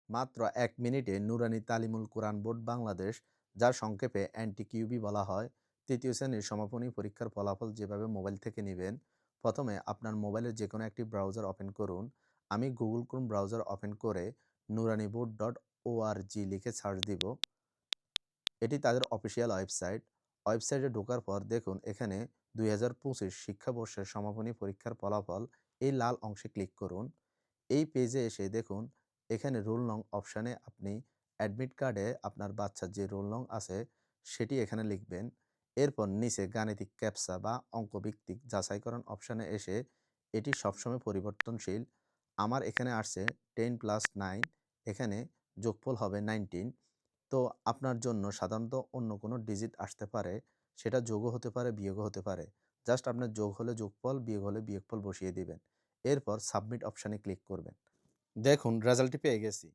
মাত্র ১ মিনিটে নুরানী তালিমুল কোরআন বোর্ড বাংলাদেশ, যার সংক্ষেপে এনটিকিউবি বলা হয়, ৩য় শ্রেণীর সমাপনী পরীক্ষার ফলাফল যেভাবে মোবাইল থেকে নেবেন। প্রথমে আপনার মোবাইলের যেকোনো একটি ব্রাউজার ওপেন করুন। আমি গুগল ক্রোম ব্রাউজার ওপেন করে nuranibord.org লিখে সার্চ দিব। এটি তাদের অফিসিয়াল ওয়েবসাইট। ওয়েবসাইটে ঢোকার পর দেখুন এখানে ২০২৫ শিক্ষাবর্ষের সমাপনী পরীক্ষার ফলাফল, এই লাল অংশে ক্লিক করুন। এই পেজে এসে দেখুন এখানে রোল নং অপশানে আপনি অ্যাডমিট কার্ডে আপনার বাচ্চার যে রোল নং আছে সেটি এখানে লিখবেন। এরপর নিচে গাণিতিক ক্যাপচা বা অঙ্কভিত্তিক যাচাইকরণ অপশানে এসে এটি সবসময় পরিবর্তনশীল। আমার এখানে আসছে 10+9, এখানে যোগফল হবে 19। তো আপনার জন্য সাধারণত অন্য কোনো ডিজিট আসতে পারে, সেটা যোগও হতে পারে, বিয়োগও হতে পারে। জাস্ট আপনার যোগ হলে যোগফল, বিয়োগ হলে বিয়োগফল বসিয়ে দিবেন। এরপর সাবমিট অপশানে ক্লিক করবেন। দেখুন রেজাল্টটি পেয়ে গেছি।